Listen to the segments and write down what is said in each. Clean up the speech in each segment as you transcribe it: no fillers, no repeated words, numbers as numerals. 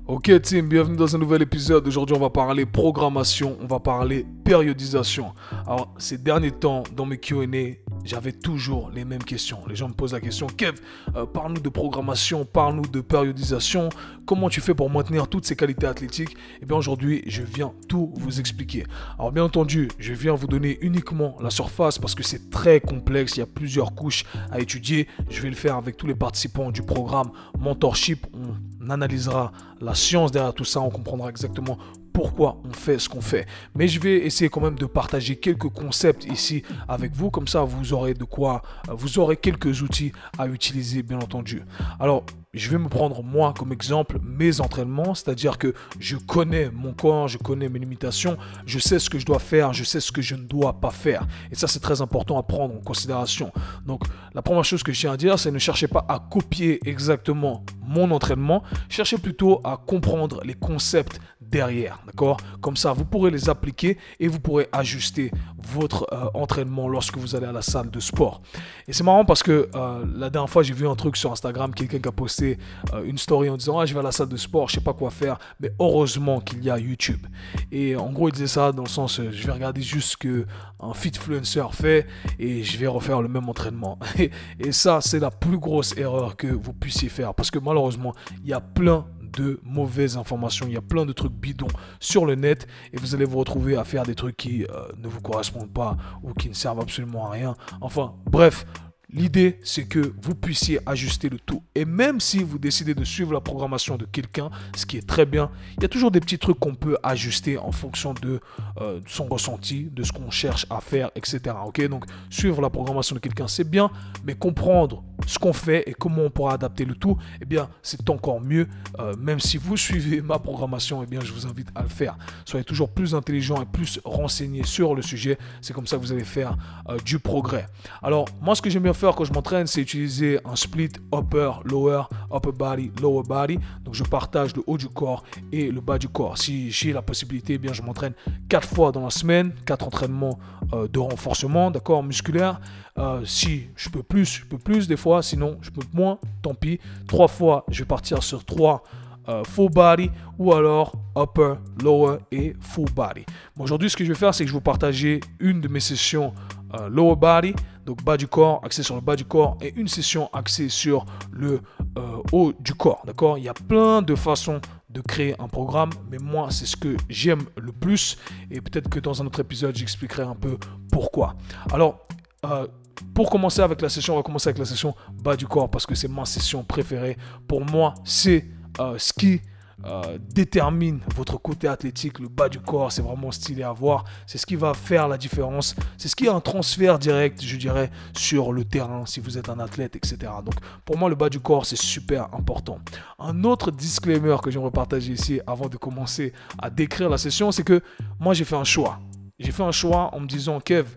Ok team, bienvenue dans un nouvel épisode. Aujourd'hui on va parler programmation, on va parler périodisation. Alors ces derniers temps dans mes Q&A, j'avais toujours les mêmes questions. Les gens me posent la question, Kev, parle-nous de programmation, parle-nous de périodisation. Comment tu fais pour maintenir toutes ces qualités athlétiques? Et bien aujourd'hui je viens tout vous expliquer. Alors bien entendu, je viens vous donner uniquement la surface parce que c'est très complexe, il y a plusieurs couches à étudier. Je vais le faire avec tous les participants du programme Mentorship. On analysera la science derrière tout ça, on comprendra exactement pourquoi on fait ce qu'on fait. Mais je vais essayer quand même de partager quelques concepts ici avec vous, comme ça vous aurez de quoi, vous aurez quelques outils à utiliser bien entendu. Alors, je vais me prendre moi comme exemple mes entraînements, c'est-à-dire que je connais mon corps, je connais mes limitations, je sais ce que je dois faire, je sais ce que je ne dois pas faire. Et ça, c'est très important à prendre en considération. Donc, la première chose que je tiens à dire, c'est ne cherchez pas à copier exactement mon entraînement, cherchez plutôt à comprendre les concepts derrière, d'accord? Comme ça, vous pourrez les appliquer et vous pourrez ajuster votre entraînement lorsque vous allez à la salle de sport. Et c'est marrant parce que la dernière fois, j'ai vu un truc sur Instagram, quelqu'un qui a posté une story en disant « Ah, je vais à la salle de sport, je sais pas quoi faire, mais heureusement qu'il y a YouTube. » Et en gros, il disait ça dans le sens « Je vais regarder juste ce qu'un fitfluencer fait et je vais refaire le même entraînement. » Et ça, c'est la plus grosse erreur que vous puissiez faire parce que malheureusement, il y a plein de mauvaises informations, il y a plein de trucs bidons sur le net et vous allez vous retrouver à faire des trucs qui ne vous correspondent pas ou qui ne servent absolument à rien. Enfin, bref. L'idée, c'est que vous puissiez ajuster le tout. Et même si vous décidez de suivre la programmation de quelqu'un, ce qui est très bien, il y a toujours des petits trucs qu'on peut ajuster en fonction de son ressenti, de ce qu'on cherche à faire, etc. Okay? Donc, suivre la programmation de quelqu'un, c'est bien, mais comprendre ce qu'on fait et comment on pourra adapter le tout, eh bien, c'est encore mieux. Même si vous suivez ma programmation, eh bien, je vous invite à le faire. Soyez toujours plus intelligent et plus renseigné sur le sujet. C'est comme ça que vous allez faire du progrès. Alors, moi, ce que j'aime bien faire quand je m'entraîne, c'est utiliser un split upper, lower, upper body, lower body. Donc, je partage le haut du corps et le bas du corps. Si j'ai la possibilité, eh bien, je m'entraîne 4 fois dans la semaine, 4 entraînements de renforcement, d'accord, musculaire. Si je peux plus des fois, sinon je peux moins, tant pis. 3 fois, je vais partir sur 3 full body ou alors upper, lower et full body. Bon, aujourd'hui, ce que je vais faire, c'est que je vais vous partager une de mes sessions lower body, donc bas du corps, axé sur le bas du corps, et une session axée sur le haut du corps, d'accord? Il y a plein de façons de créer un programme, mais moi, c'est ce que j'aime le plus, et peut-être que dans un autre épisode, j'expliquerai un peu pourquoi. Alors, pour commencer avec la session, on va commencer avec la session bas du corps, parce que c'est ma session préférée. Pour moi, c'est ce qui détermine votre côté athlétique. Le bas du corps, c'est vraiment stylé à voir. C'est ce qui va faire la différence. C'est ce qui a un transfert direct, je dirais, sur le terrain, si vous êtes un athlète, etc. Donc, pour moi, le bas du corps, c'est super important. Un autre disclaimer que j'aimerais partager ici, avant de commencer à décrire la session, c'est que moi, j'ai fait un choix. J'ai fait un choix en me disant, Kev,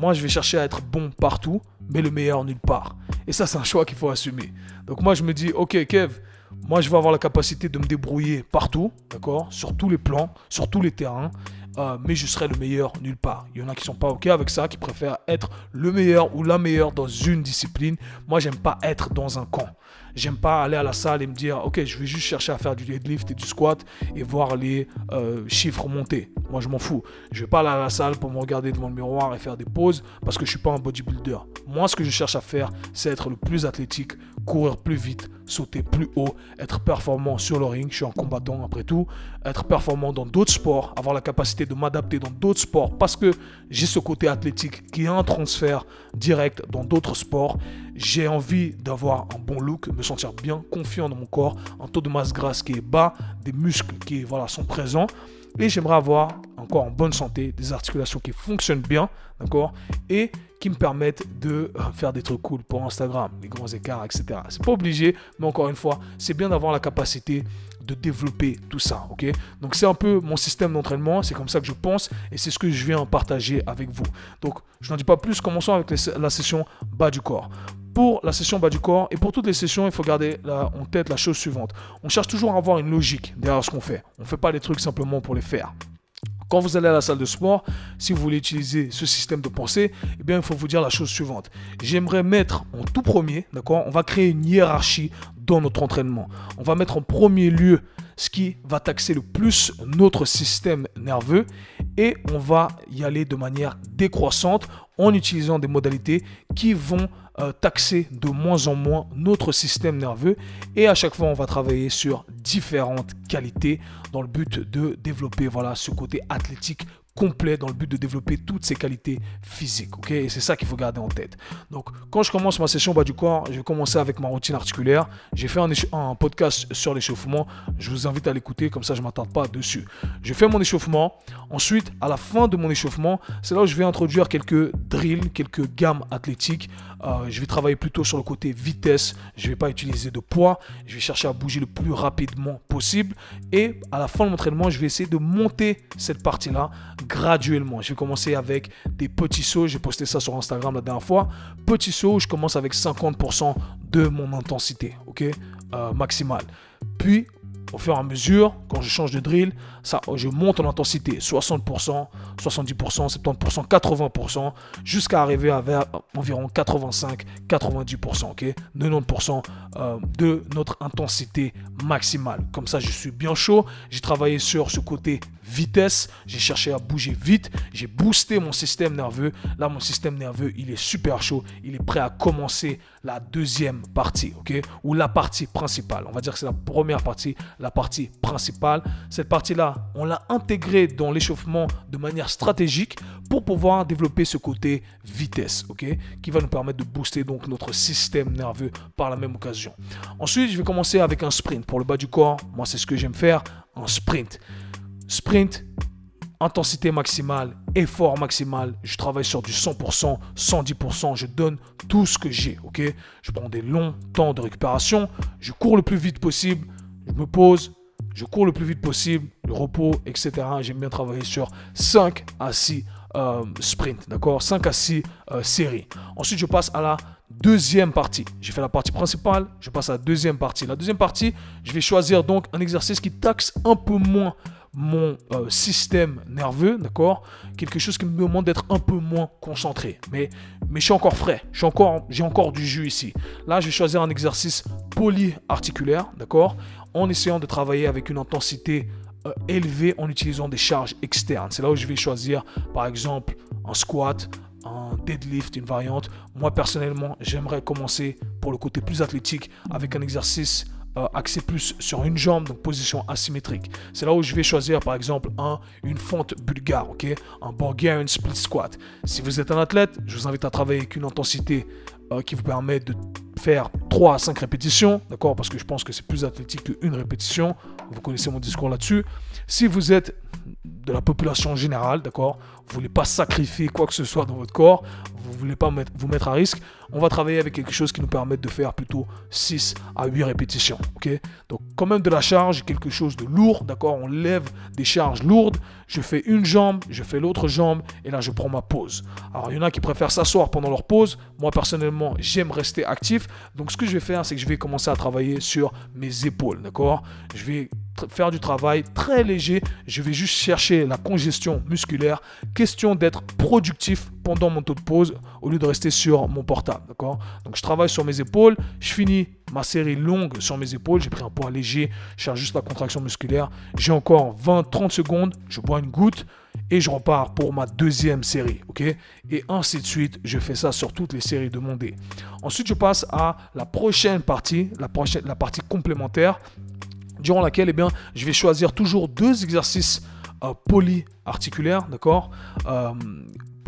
moi, je vais chercher à être bon partout, mais le meilleur nulle part. Et ça, c'est un choix qu'il faut assumer. Donc moi, je me dis, ok, Kev, moi, je vais avoir la capacité de me débrouiller partout, d'accord, sur tous les plans, sur tous les terrains, mais je serai le meilleur nulle part. Il y en a qui ne sont pas ok avec ça, qui préfèrent être le meilleur ou la meilleure dans une discipline. Moi, j'aime pas être dans un camp. J'aime pas aller à la salle et me dire, ok, je vais juste chercher à faire du deadlift et du squat et voir les chiffres monter. Moi, je m'en fous. Je vais pas aller à la salle pour me regarder devant le miroir et faire des pauses parce que je suis pas un bodybuilder. Moi, ce que je cherche à faire, c'est être le plus athlétique, courir plus vite, sauter plus haut, être performant sur le ring. Je suis un combattant après tout. Être performant dans d'autres sports, avoir la capacité de m'adapter dans d'autres sports parce que j'ai ce côté athlétique qui a un transfert direct dans d'autres sports. J'ai envie d'avoir un bon look, me sentir bien, confiant dans mon corps, un taux de masse grasse qui est bas, des muscles qui sont présents. Et j'aimerais avoir un corps en bonne santé, des articulations qui fonctionnent bien, d'accord, et qui me permettent de faire des trucs cool pour Instagram, les grands écarts, etc. C'est pas obligé, mais encore une fois, c'est bien d'avoir la capacité de développer tout ça, ok? Donc c'est un peu mon système d'entraînement, c'est comme ça que je pense, et c'est ce que je viens partager avec vous. Donc je n'en dis pas plus, commençons avec la session bas du corps. Pour la session bas du corps et pour toutes les sessions, il faut garder en tête la chose suivante. On cherche toujours à avoir une logique derrière ce qu'on fait. On ne fait pas les trucs simplement pour les faire. Quand vous allez à la salle de sport, si vous voulez utiliser ce système de pensée, eh bien, il faut vous dire la chose suivante. J'aimerais mettre en tout premier, d'accord, on va créer une hiérarchie dans notre entraînement. On va mettre en premier lieu ce qui va taxer le plus notre système nerveux et on va y aller de manière décroissante en utilisant des modalités qui vont taxer de moins en moins notre système nerveux et à chaque fois on va travailler sur différentes qualités dans le but de développer ce côté athlétique complet, dans le but de développer toutes ces qualités physiques, ok? Et c'est ça qu'il faut garder en tête. Donc, quand je commence ma session bas du corps, je vais commencer avec ma routine articulaire. J'ai fait un podcast sur l'échauffement. Je vous invite à l'écouter, comme ça je ne m'attarde pas dessus. Je fais mon échauffement. Ensuite, à la fin de mon échauffement, c'est là où je vais introduire quelques drills, quelques gammes athlétiques. Je vais travailler plutôt sur le côté vitesse. Je ne vais pas utiliser de poids. Je vais chercher à bouger le plus rapidement possible. Et à la fin de mon entraînement, je vais essayer de monter cette partie-là graduellement. Je vais commencer avec des petits sauts. J'ai posté ça sur Instagram la dernière fois. Petits sauts, je commence avec 50% de mon intensité, ok, maximale. Puis, au fur et à mesure, quand je change de drill, je monte en intensité 60%, 70%, 70%, 80%, jusqu'à arriver à environ 85, 90%, ok, 90% de notre intensité maximale. Comme ça, je suis bien chaud. J'ai travaillé sur ce côté vitesse. J'ai cherché à bouger vite. J'ai boosté mon système nerveux. Là, mon système nerveux, il est super chaud. Il est prêt à commencer la deuxième partie, ok, ou la partie principale. On va dire que c'est la première partie, la partie principale. Cette partie-là, on l'a intégrée dans l'échauffement de manière stratégique pour pouvoir développer ce côté vitesse, ok, qui va nous permettre de booster donc notre système nerveux par la même occasion. Ensuite, je vais commencer avec un sprint. Pour le bas du corps, moi, c'est ce que j'aime faire, un sprint. Sprint, intensité maximale, effort maximal, je travaille sur du 100%, 110%, je donne tout ce que j'ai, ok? Je prends des longs temps de récupération, je cours le plus vite possible, je me pose, je cours le plus vite possible, le repos, etc. J'aime bien travailler sur 5 à 6 sprints, d'accord? 5 à 6 séries. Ensuite, je passe à la deuxième partie. J'ai fait la partie principale, je passe à la deuxième partie. La deuxième partie, je vais choisir donc un exercice qui taxe un peu moins mon système nerveux, d'accord? Quelque chose qui me demande d'être un peu moins concentré. Mais je suis encore frais. J'ai encore du jus ici. Là, je vais choisir un exercice polyarticulaire, d'accord? En essayant de travailler avec une intensité élevée en utilisant des charges externes. C'est là où je vais choisir, par exemple, un squat, un deadlift, une variante. Moi, personnellement, j'aimerais commencer pour le côté plus athlétique avec un exercice axé plus sur une jambe, donc position asymétrique. C'est là où je vais choisir par exemple une fente bulgare, ok, un Bulgarian split squat. Si vous êtes un athlète, je vous invite à travailler avec une intensité qui vous permet de faire 3 à 5 répétitions, d'accord, parce que je pense que c'est plus athlétique qu'une répétition. Vous connaissez mon discours là-dessus. Si vous êtes de la population générale, d'accord, vous ne voulez pas sacrifier quoi que ce soit dans votre corps, vous ne voulez pas vous mettre à risque, on va travailler avec quelque chose qui nous permet de faire plutôt 6 à 8 répétitions, ok? Donc, quand même de la charge, quelque chose de lourd, d'accord? On lève des charges lourdes, je fais une jambe, je fais l'autre jambe, et là, je prends ma pause. Alors, il y en a qui préfèrent s'asseoir pendant leur pause. Moi, personnellement, j'aime rester actif. Donc, ce que je vais faire, c'est que je vais commencer à travailler sur mes épaules, d'accord? Je vais faire du travail très léger. Je vais juste chercher la congestion musculaire. Question d'être productif pendant mon temps de pause au lieu de rester sur mon portable, d'accord? Donc, je travaille sur mes épaules. Je finis ma série longue sur mes épaules. J'ai pris un poids léger. Je cherche juste la contraction musculaire. J'ai encore 20-30 secondes. Je bois une goutte et je repars pour ma deuxième série, ok? Et ainsi de suite. Je fais ça sur toutes les séries demandées. Ensuite, je passe à la prochaine partie, la partie complémentaire, durant laquelle je vais choisir toujours 2 exercices polyarticulaires, d'accord,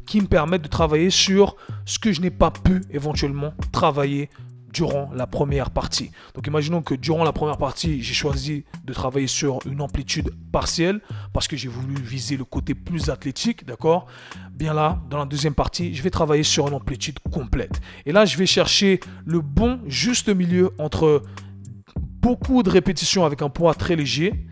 qui me permettent de travailler sur ce que je n'ai pas pu éventuellement travailler durant la première partie. Donc imaginons que durant la première partie, j'ai choisi de travailler sur une amplitude partielle parce que j'ai voulu viser le côté plus athlétique, d'accord? Bien là, dans la deuxième partie, je vais travailler sur une amplitude complète. Et là, je vais chercher le bon juste milieu entre beaucoup de répétitions avec un poids très léger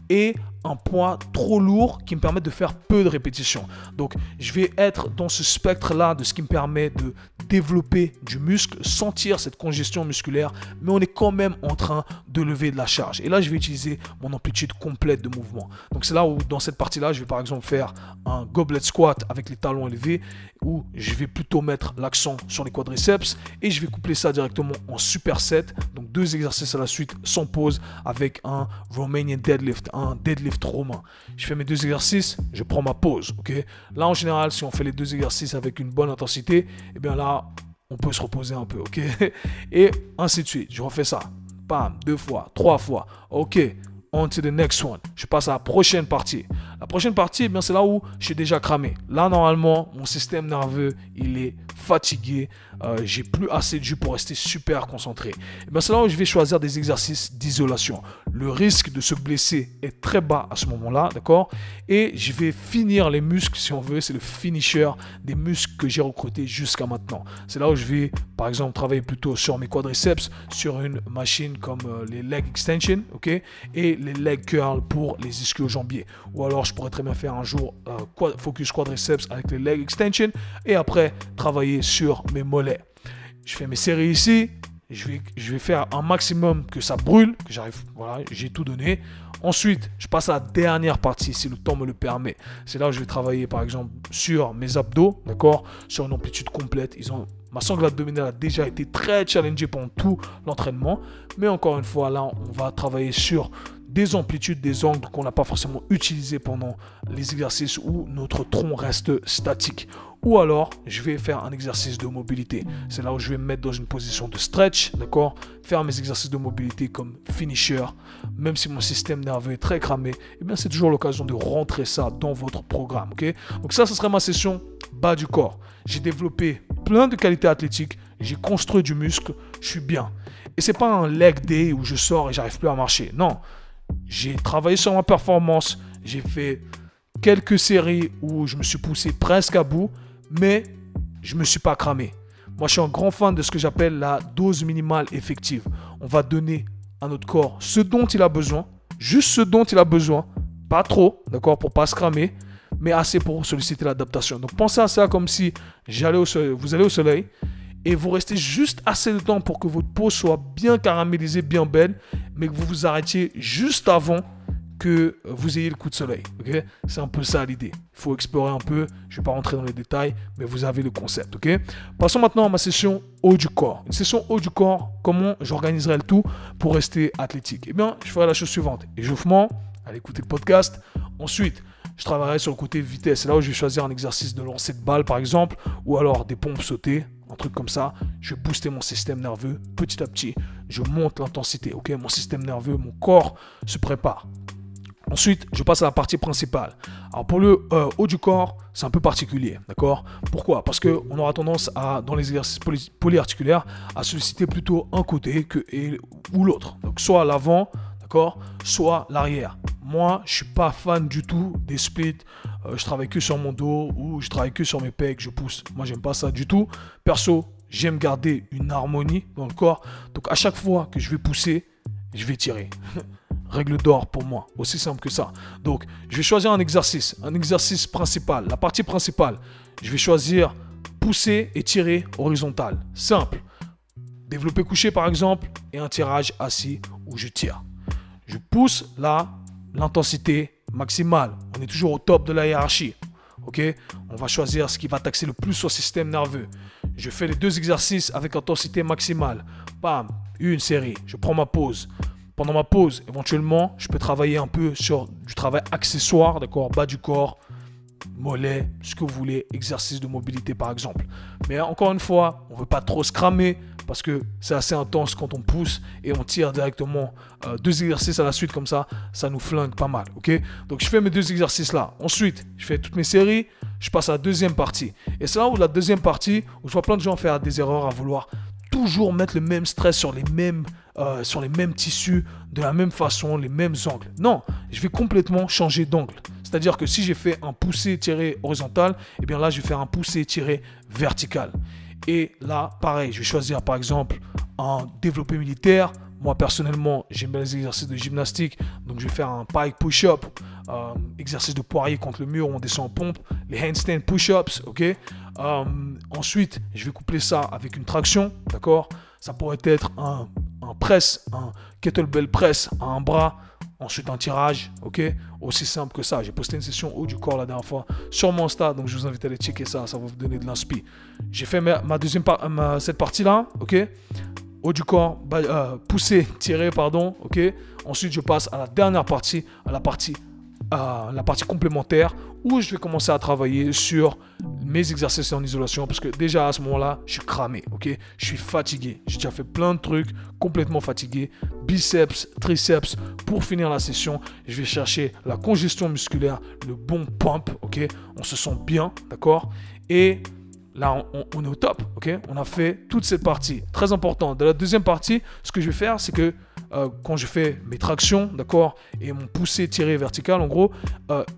et un poids trop lourd qui me permet de faire peu de répétitions. Donc, je vais être dans ce spectre-là de ce qui me permet de développer du muscle, sentir cette congestion musculaire, mais on est quand même en train de lever de la charge. Et là, je vais utiliser mon amplitude complète de mouvement. Donc c'est là où, dans cette partie-là, je vais par exemple faire un goblet squat avec les talons élevés, où je vais plutôt mettre l'accent sur les quadriceps, et je vais coupler ça directement en superset. Donc 2 exercices à la suite sans pause avec un Romanian deadlift, un deadlift romain. Je fais mes 2 exercices, je prends ma pause. Ok. Là, en général, si on fait les 2 exercices avec une bonne intensité, et bien là, on peut se reposer un peu. Ok. Et ainsi de suite. Je refais ça. Bam, 2 fois, 3 fois. Ok. On to the next one. Je passe à la prochaine partie. La prochaine partie, eh bien, c'est là où je suis déjà cramé. Là, normalement, mon système nerveux, il est fatigué. J'ai plus assez de jus pour rester super concentré. Eh bien, c'est là où je vais choisir des exercices d'isolation. Le risque de se blesser est très bas à ce moment-là, d'accord? Et je vais finir les muscles, si on veut. C'est le finisher des muscles que j'ai recrutés jusqu'à maintenant. C'est là où je vais, par exemple, travailler plutôt sur mes quadriceps, sur une machine comme les leg extension, ok? Et les leg curls pour les ischio-jambiers. Ou alors, je pourrais très bien faire un jour focus quadriceps avec les leg extension et après travailler sur mes mollets. Je fais mes séries ici. Je vais faire un maximum que ça brûle, que j'arrive, voilà, j'ai tout donné. Ensuite, je passe à la dernière partie, si le temps me le permet. C'est là où je vais travailler, par exemple, sur mes abdos, d'accord, sur une amplitude complète. Ma sangle abdominale a déjà été très challengée pendant tout l'entraînement. Mais encore une fois, là, on va travailler sur des amplitudes, des angles qu'on n'a pas forcément utilisés pendant les exercices où notre tronc reste statique. Ou alors, je vais faire un exercice de mobilité. C'est là où je vais me mettre dans une position de stretch, d'accord? Faire mes exercices de mobilité comme finisher. Même si mon système nerveux est très cramé, eh bien, c'est toujours l'occasion de rentrer ça dans votre programme, ok? Donc ça serait ma session bas du corps. J'ai développé plein de qualités athlétiques. J'ai construit du muscle. Je suis bien. Et c'est pas un leg day où je sors et j'arrive plus à marcher. Non. J'ai travaillé sur ma performance. J'ai fait quelques séries où je me suis poussé presque à bout, mais je ne me suis pas cramé. Moi, je suis un grand fan de ce que j'appelle la dose minimale effective. On va donner à notre corps ce dont il a besoin, juste ce dont il a besoin, pas trop, d'accord, pour ne pas se cramer, mais assez pour solliciter l'adaptation. Donc, pensez à ça comme si vous allez au soleil et vous restez juste assez de temps pour que votre peau soit bien caramélisée, bien belle, mais que vous vous arrêtiez juste avant que vous ayez le coup de soleil. Okay? C'est un peu ça l'idée. Il faut explorer un peu. Je ne vais pas rentrer dans les détails, mais vous avez le concept. Okay? Passons maintenant à ma session haut du corps. Une session haut du corps, comment j'organiserai le tout pour rester athlétique? Eh bien, je ferai la chose suivante. Échauffement, allez écouter le podcast. Ensuite, je travaillerai sur le côté vitesse. C'est là où je vais choisir un exercice de lancer de balle, par exemple, ou alors des pompes sautées, un truc comme ça. Je vais booster mon système nerveux petit à petit. Je monte l'intensité. Okay? Mon système nerveux, mon corps se prépare. Ensuite, je passe à la partie principale. Alors pour le haut du corps, c'est un peu particulier, d'accord? Pourquoi? Parce qu'on aura tendance à, dans les exercices polyarticulaires, à solliciter plutôt un côté ou l'autre. Donc soit l'avant, d'accord? Soit l'arrière. Moi, je ne suis pas fan du tout des splits. Je travaille que sur mon dos ou je travaille que sur mes pecs, je pousse. Moi, j'aime pas ça du tout. Perso, j'aime garder une harmonie dans le corps. Donc à chaque fois que je vais pousser, je vais tirer. Règle d'or pour moi, aussi simple que ça. Donc, je vais choisir un exercice principal. La partie principale, je vais choisir pousser et tirer horizontal. Simple. Développer couché par exemple et un tirage assis où je tire. Je pousse là, l'intensité maximale. On est toujours au top de la hiérarchie. Ok? On va choisir ce qui va taxer le plus au système nerveux. Je fais les 2 exercices avec intensité maximale. Bam, une série. Je prends ma pause. Pendant ma pause, éventuellement, je peux travailler un peu sur du travail accessoire, d'accord, bas du corps, mollets, ce que vous voulez, exercice de mobilité par exemple. Mais encore une fois, on ne veut pas trop se cramer parce que c'est assez intense quand on pousse et on tire directement 2 exercices à la suite comme ça, ça nous flingue pas mal, ok? Donc je fais mes 2 exercices là. Ensuite, je fais toutes mes séries, je passe à la deuxième partie. Et c'est là où la deuxième partie, où je vois plein de gens faire des erreurs à vouloir toujours mettre le même stress sur les mêmes tissus, de la même façon, les mêmes angles. Non, je vais complètement changer d'angle. C'est-à-dire que si j'ai fait un poussé-tiré horizontal, eh bien là, je vais faire un poussé-tiré vertical. Et là, pareil, je vais choisir par exemple un développé militaire. Moi, personnellement, j'aime bien les exercices de gymnastique. Donc, je vais faire un pike push-up, exercice de poirier contre le mur où on descend en pompe, les handstand push-ups, ok, Ensuite, je vais coupler ça avec une traction, d'accord? Ça pourrait être un press, un kettlebell press à un bras, ensuite un tirage, ok? Aussi simple que ça. J'ai posté une session haut du corps la dernière fois sur mon Insta, donc je vous invite à aller checker ça, ça va vous donner de l'inspi. J'ai fait cette partie-là, ok? Haut du corps, pousser, tirer, pardon, ok? Ensuite, je passe à la dernière partie, à la partie complémentaire, où je vais commencer à travailler sur mes exercices en isolation, parce que déjà à ce moment-là, je suis cramé, ok? Je suis fatigué. J'ai déjà fait plein de trucs, complètement fatigué. Biceps, triceps. Pour finir la session, je vais chercher la congestion musculaire, le bon pump, ok? On se sent bien, d'accord? Et là, on est au top, ok? On a fait toute cette partie. Très important. Dans la deuxième partie, ce que je vais faire, c'est que quand je fais mes tractions, d'accord, et mon poussé tiré vertical, en gros,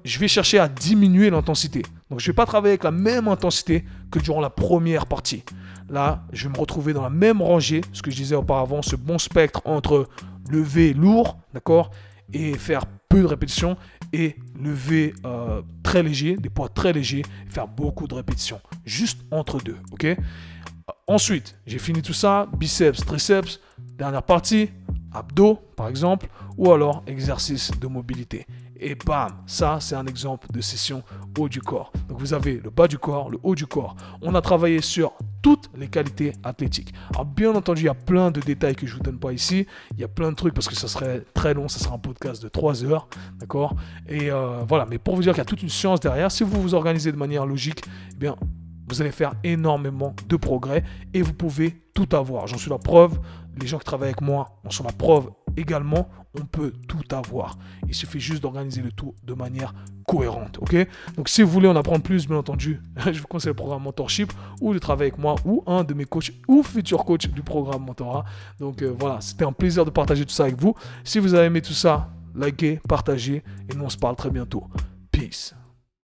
je vais chercher à diminuer l'intensité. Donc, je ne vais pas travailler avec la même intensité que durant la première partie. Là, je vais me retrouver dans la même rangée, ce que je disais auparavant, ce bon spectre entre lever lourd, d'accord, et faire peu de répétitions, et lever très léger, des poids très légers, et faire beaucoup de répétitions, juste entre deux, ok? Ensuite, j'ai fini tout ça, biceps, triceps, dernière partie, abdos par exemple, ou alors exercice de mobilité. Et bam, ça c'est un exemple de session haut du corps. Donc vous avez le bas du corps, le haut du corps. On a travaillé sur toutes les qualités athlétiques. Alors bien entendu, il y a plein de détails que je ne vous donne pas ici. Il y a plein de trucs parce que ça serait très long, ça sera un podcast de 3 heures, d'accord? Et voilà, mais pour vous dire qu'il y a toute une science derrière, si vous vous organisez de manière logique, eh bien, vous allez faire énormément de progrès et vous pouvez tout avoir. J'en suis la preuve. Les gens qui travaillent avec moi en sont la preuve également. On peut tout avoir. Il suffit juste d'organiser le tout de manière cohérente. Ok? Donc, si vous voulez en apprendre plus, bien entendu, je vous conseille le programme Mentorship ou de travailler avec moi ou un de mes coachs ou futurs coachs du programme Mentorat. Donc, voilà, c'était un plaisir de partager tout ça avec vous. Si vous avez aimé tout ça, likez, partagez et nous on se parle très bientôt. Peace.